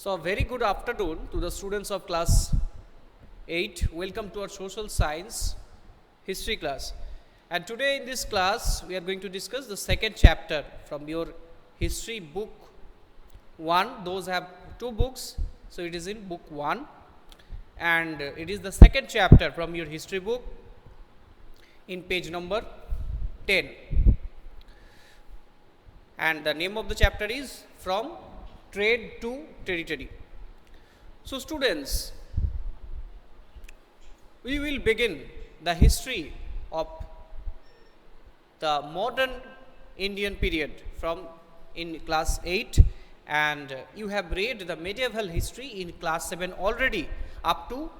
So, a very good afternoon to the students of class 8. Welcome to our social science history class. And today in this class, we are going to discuss the second chapter from your history book 1. Those have two books, so it is in book 1. And it is the second chapter from your history book in page number 10. And the name of the chapter is From Trade to Territory. So, students, we will begin the history of the modern Indian period from in class 8, and you have read the medieval history in class 7 already up to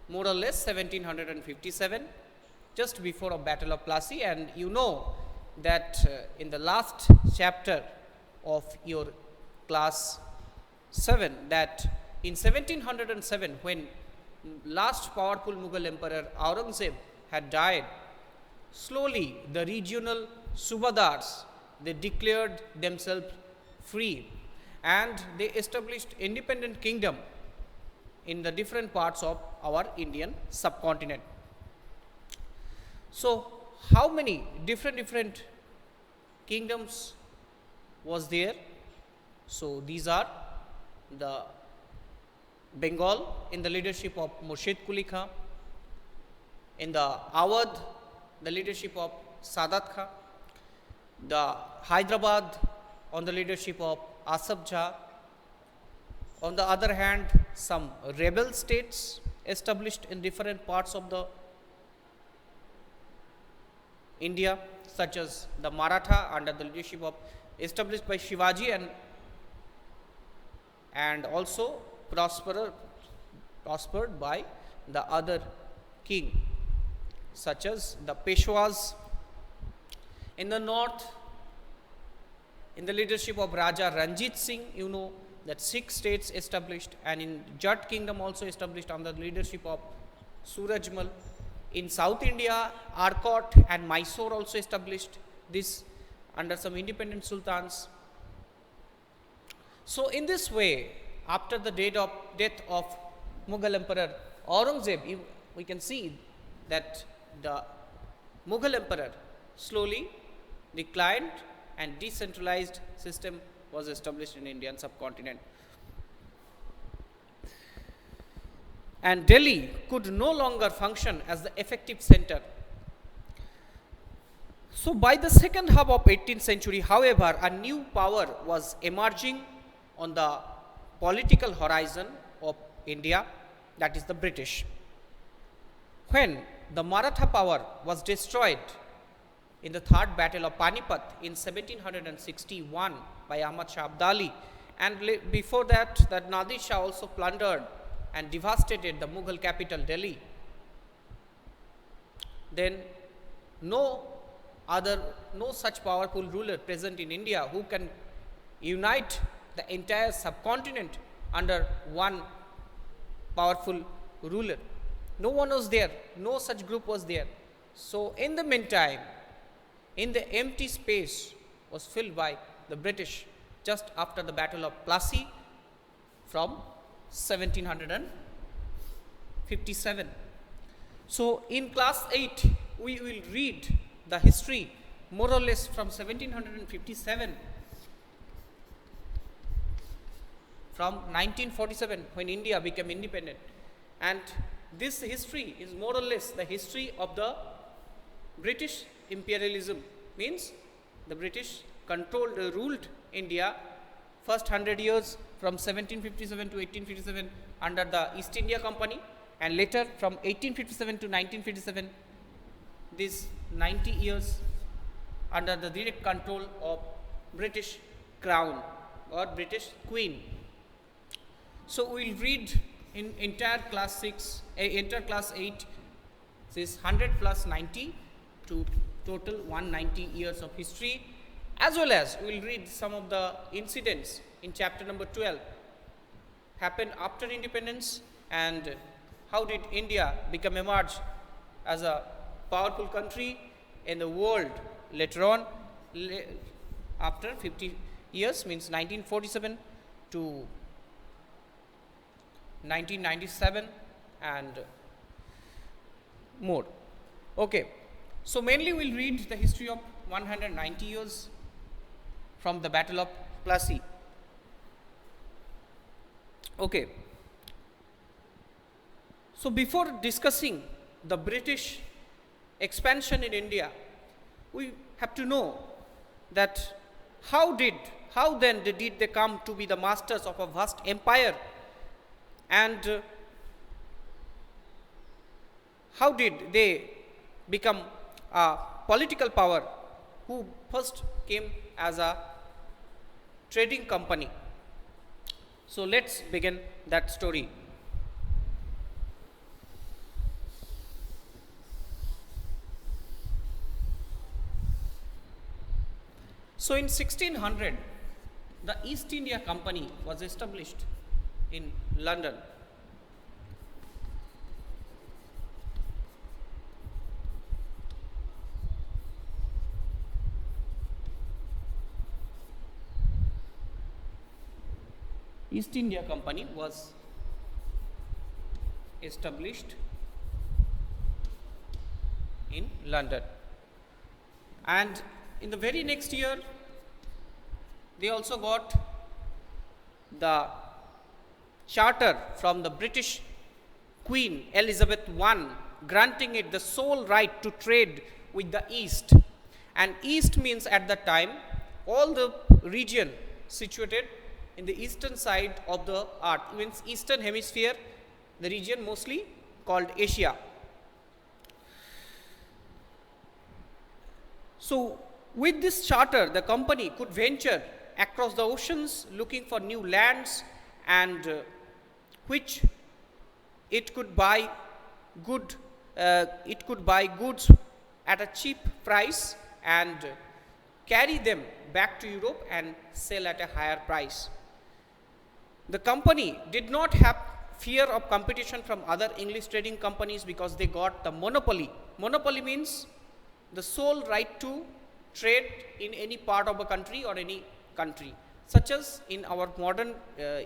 more or less 1757, just before a battle of Plassey, and you know that in the last chapter of your class 7 that in 1707, when last powerful Mughal emperor Aurangzeb had died, slowly the regional subadars, they declared themselves free and they established independent kingdom in the different parts of our Indian subcontinent. So, how many different kingdoms was there? So, these are the Bengal in the leadership of Murshid Quli Khan, in the Awadh the leadership of Sadat Khan, the Hyderabad on the leadership of Asaf Jah. On the other hand, some rebel states established in different parts of the India, such as the Maratha under the leadership of established by Shivaji and also prospered by the other king, such as the Peshwas. In the north, in the leadership of Raja Ranjit Singh, you know that 6 states established, and in Jat kingdom also established under the leadership of Surajmal. In South India, Arcot and Mysore also established this under some independent sultans. So, in this way, after the death of Mughal Emperor Aurangzeb, we can see that the Mughal Emperor slowly declined and decentralized system was established in Indian subcontinent. And Delhi could no longer function as the effective center. So, by the second half of 18th century, however, a new power was emerging on the political horizon of India, that is the British. When the Maratha power was destroyed in the third battle of Panipat in 1761 by Ahmad Shah Abdali, and before that Nadir Shah also plundered and devastated the Mughal capital Delhi, then no such powerful ruler present in India who can unite the entire subcontinent under one powerful ruler. No one was there, no such group was there. So, in the meantime, in the empty space was filled by the British just after the battle of Plassey from 1757. So, in class 8, we will read the history more or less from 1757, from 1947 when India became independent, and this history is more or less the history of the British imperialism, means the British ruled India first 100 years from 1757 to 1857 under the East India Company, and later from 1857 to 1957 these 90 years under the direct control of British Crown or British Queen. So, we will read in entire class 8 this 100 plus 90 to total 190 years of history, as well as we will read some of the incidents in chapter number 12 happened after independence, and how did India emerge as a powerful country in the world later on after 50 years, means 1947 to 1997 and more. Okay, so mainly we'll read the history of 190 years from the Battle of Plassey. Okay, so before discussing the British expansion in India, we have to know that how then did they come to be the masters of a vast empire, and how did they become a political power who first came as a trading company. So let's begin that story. So in 1600, the East India Company was established in London. East India Company was established in London, and in the very next year they also got the charter from the British Queen Elizabeth I, granting it the sole right to trade with the East. And East means at that time all the region situated in the eastern side of the earth, means eastern hemisphere, the region mostly called Asia. So with this charter, the company could venture across the oceans looking for new lands, and which it could buy goods at a cheap price and carry them back to Europe and sell at a higher price. The company did not have fear of competition from other English trading companies because they got the monopoly. Monopoly means the sole right to trade in any part of a country or any country, such as in our modern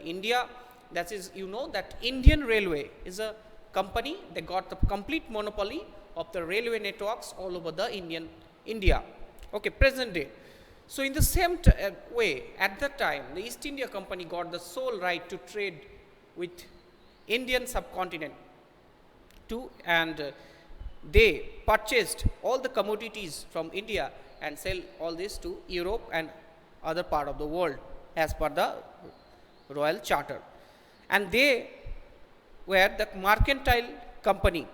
India. That is, you know that Indian Railway is a company. They got the complete monopoly of the railway networks all over the India. Okay, present day. So in the same way, at that time, the East India Company got the sole right to trade with Indian subcontinent too, and they purchased all the commodities from India and sell all this to Europe and other part of the world as per the Royal Charter. And they were the mercantile company.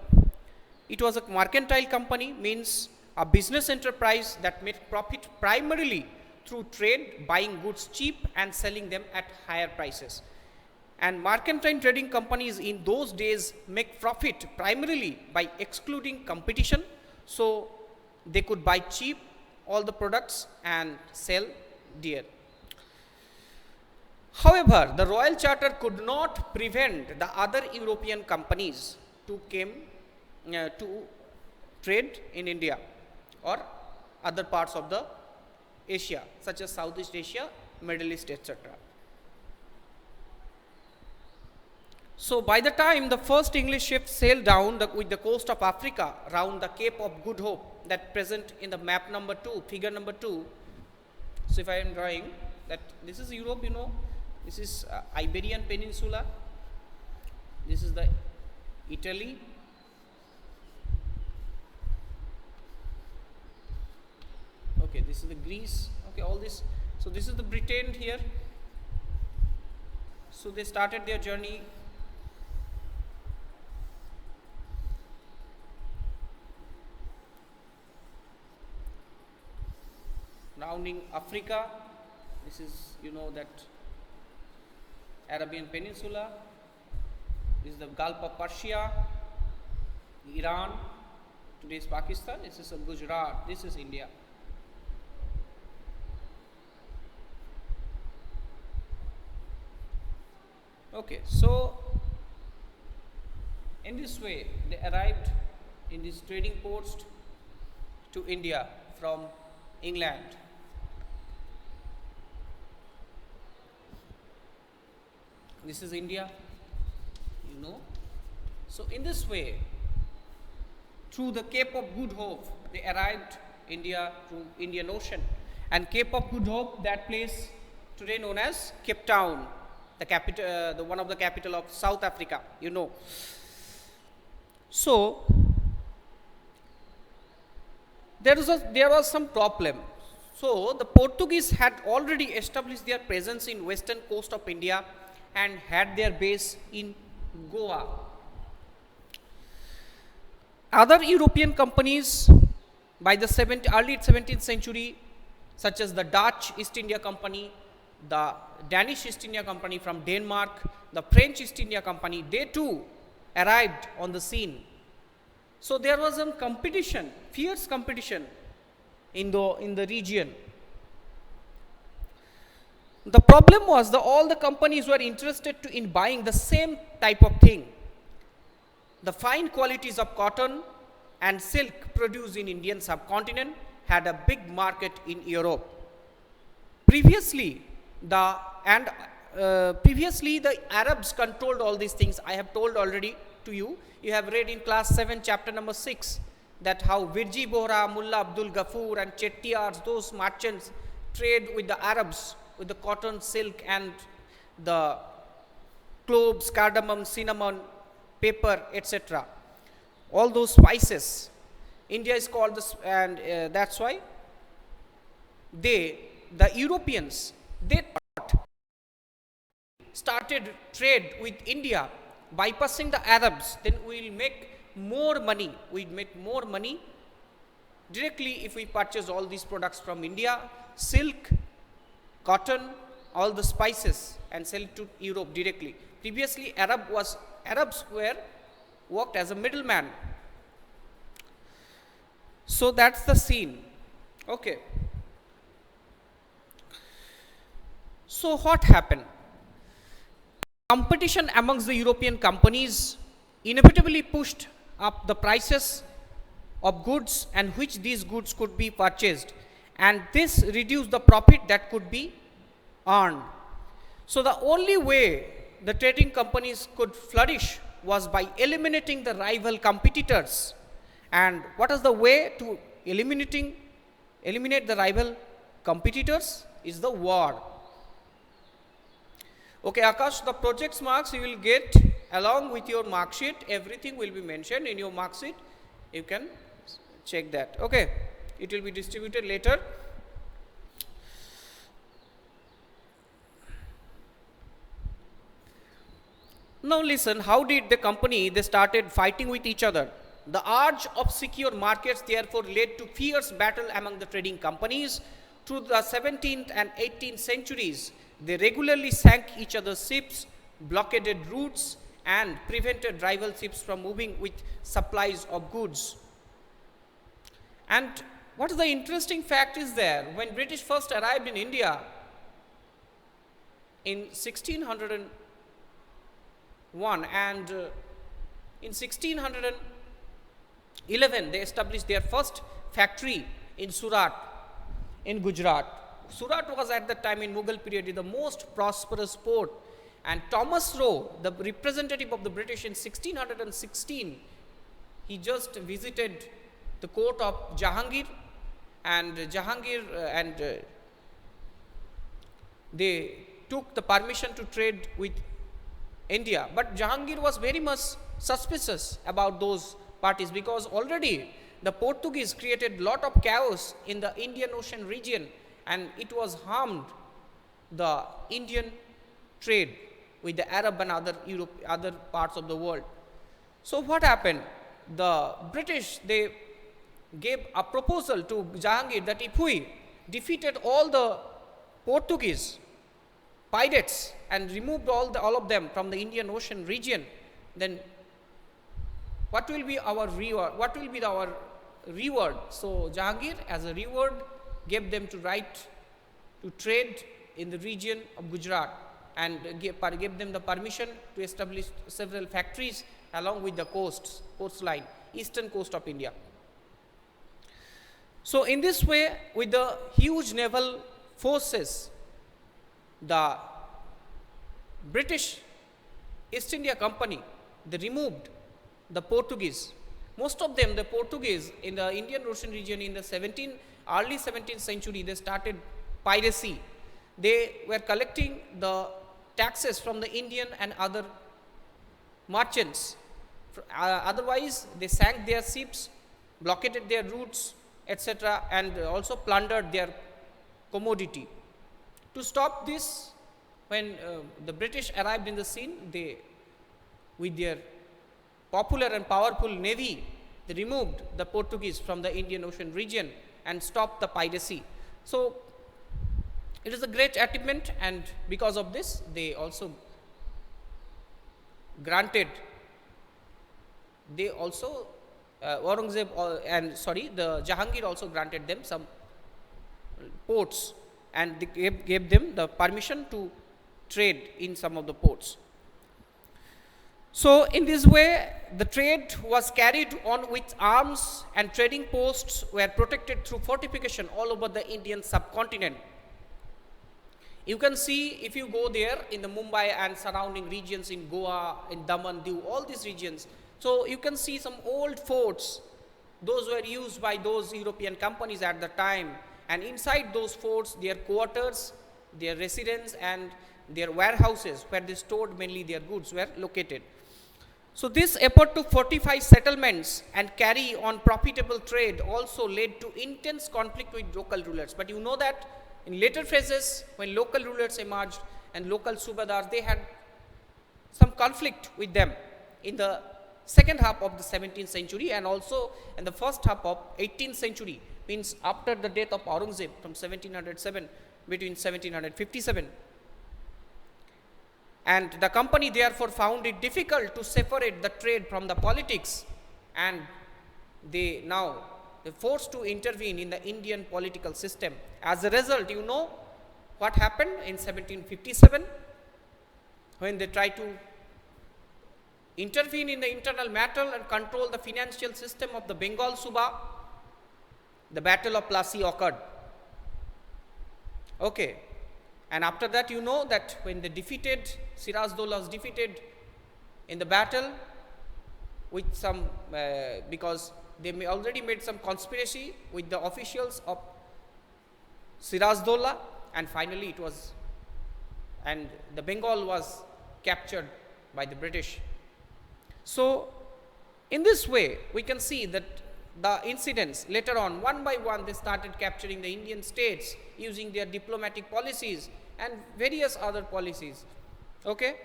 It was a mercantile company, means a business enterprise that made profit primarily through trade, buying goods cheap and selling them at higher prices. And mercantile trading companies in those days make profit primarily by excluding competition, so they could buy cheap all the products and sell dear. However, the Royal Charter could not prevent the other European companies to trade in India or other parts of the Asia, such as Southeast Asia, Middle East, etc. So by the time the first English ship sailed down with the coast of Africa round the Cape of Good Hope, that present in the map number 2, figure number 2. So if I am drawing that, this is Europe, you know, this is Iberian Peninsula, this is the Italy, okay, this is the Greece, okay, all this. So this is the Britain here. So they started their journey rounding Africa. This is, you know, that Arabian Peninsula. This is the Gulf of Persia, Iran, today's Pakistan. This is Gujarat, this is India. Okay, so in this way they arrived in these trading ports to India from England. This is India. you know. So in this way, through the Cape of Good Hope, they arrived India through Indian Ocean. And Cape of Good Hope, that place today known as Cape Town, the capital, the one of the capital of South Africa, you know. So there was some problem. So the Portuguese had already established their presence in western coast of India and had their base in Goa. Other European companies by the early 17th century, such as the Dutch East India Company, the Danish East India Company from Denmark, the French East India Company, they too arrived on the scene. So there was some competition, fierce competition in the region. The problem was that all the companies were interested in buying the same type of thing. The fine qualities of cotton and silk produced in Indian subcontinent had a big market in Europe. Previously, the Arabs controlled all these things. I have told already to you. You have read in class 7, chapter number 6, that how Virji Bohra, Mullah Abdul Ghaffur and Chettiars, those merchants, trade with the Arabs with the cotton, silk and the cloves, cardamom, cinnamon, pepper, etc. All those spices. India is called this, and that's why the Europeans, they started trade with India, bypassing the Arabs. Then we will make more money. We make more money directly if we purchase all these products from India, silk, cotton, all the spices, and sell it to Europe directly. Previously, Arabs worked as a middleman. So that's the scene. Okay. So what happened? Competition amongst the European companies inevitably pushed up the prices of goods and which these goods could be purchased, and this reduced the profit that could be earned. So the only way the trading companies could flourish was by eliminating the rival competitors. And what is the way to eliminate the rival competitors? Is the war. Okay, Akash, the project's marks you will get along with your mark sheet. Everything will be mentioned in your mark sheet. You can check that. Okay, it will be distributed later. Now listen, how did the company, they started fighting with each other. The urge of secure markets therefore led to fierce battle among the trading companies. Through the 17th and 18th centuries, they regularly sank each other's ships, blockaded routes, and prevented rival ships from moving with supplies of goods. And what is the interesting fact is there, when British first arrived in India in 1601 and in 1611 they established their first factory in Surat in Gujarat. Surat was at that time in Mughal period the most prosperous port, and Thomas Roe, the representative of the British in 1616, he just visited the court of Jahangir, and they took the permission to trade with India. But Jahangir was very much suspicious about those parties, because already the Portuguese created lot of chaos in the Indian Ocean region, and it was harmed the Indian trade with the Arab and other parts of the world. So what happened? The British, they gave a proposal to Jahangir that if we defeated all the Portuguese pirates and removed all of them from the Indian Ocean region, then what will be our reward? What will be our reward? So Jahangir, as a reward, gave them to right to trade in the region of Gujarat, and gave them the permission to establish several factories along with the coastline, eastern coast of India. So in this way, with the huge naval forces, the British East India Company, they removed the Portuguese. Most of them, the Portuguese in the Indian Ocean region in the early 17th century, they started piracy. They were collecting the taxes from the Indian and other merchants. Otherwise, they sank their ships, blockaded their routes, etc., and also plundered their commodity. To stop this, when the British arrived in the scene, they, with their popular and powerful navy, they removed the Portuguese from the Indian Ocean region and stopped the piracy. So it is a great achievement, and because of this, they also granted, Aurangzeb the Jahangir also granted them some ports, and they gave them the permission to trade in some of the ports. So in this way, the trade was carried on with arms, and trading posts were protected through fortification all over the Indian subcontinent. You can see, if you go there in the Mumbai and surrounding regions, in Goa, in Daman, Diu, all these regions, so you can see some old forts. Those were used by those European companies at the time, and inside those forts, their quarters, their residence, and their warehouses where they stored mainly their goods were located. So this effort to fortify settlements and carry on profitable trade also led to intense conflict with local rulers. But you know that in later phases, when local rulers emerged and local subadars, they had some conflict with them in the second half of the 17th century and also in the first half of 18th century, means after the death of Aurangzeb from 1707 between 1757. And the company therefore found it difficult to separate the trade from the politics, and they forced to intervene in the Indian political system. As a result, you know what happened in 1757 when they tried to intervene in the internal matter and control the financial system of the Bengal Suba. The Battle of Plassey occurred. Okay. And after that, you know that when they defeated, Siraj-Dowlah was defeated in the battle with some, because they already made some conspiracy with the officials of Siraj-Dowlah, and finally it was, and the Bengal was captured by the British. So in this way, we can see that the incidents later on, one by one, they started capturing the Indian states using their diplomatic policies and various other policies. Okay.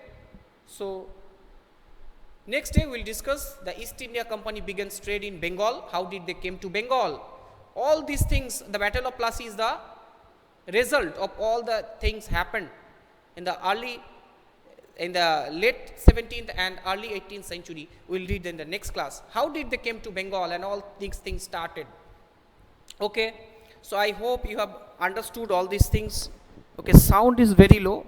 So next day we'll discuss the East India Company begins trade in Bengal. How did they came to Bengal? All these things, the Battle of Plassey is the result of all the things happened in the late 17th and early 18th century. We'll read in the next class. How did they came to Bengal and all these things started? Okay. So I hope you have understood all these things. Okay, sound is very low.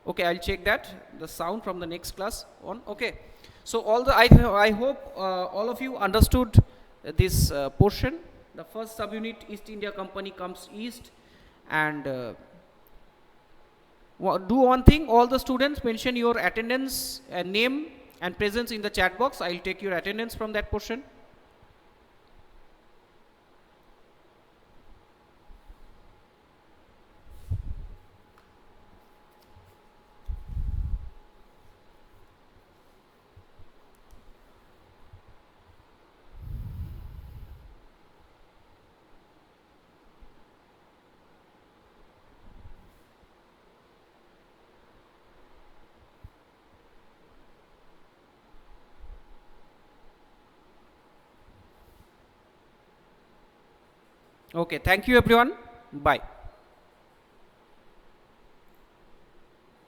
Okay, I'll check that, the sound from the next class on. Okay. So I hope all of you understood this portion. The first subunit, East India Company comes east, and do one thing, all the students mention your attendance and name and presence in the chat box. I'll take your attendance from that portion. Okay, thank you everyone. Bye.